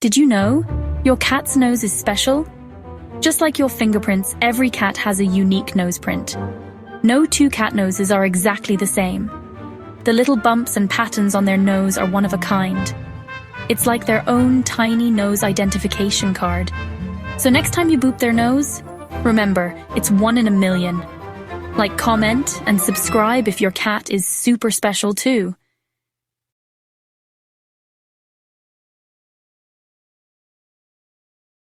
Did you know? Your cat's nose is special? Just like your fingerprints, every cat has a unique nose print. No two cat noses are exactly the same. The little bumps and patterns on their nose are one of a kind. It's like their own tiny nose identification card. So next time you boop their nose, remember, it's 1 in a million. Like, comment, and subscribe if your cat is super special too.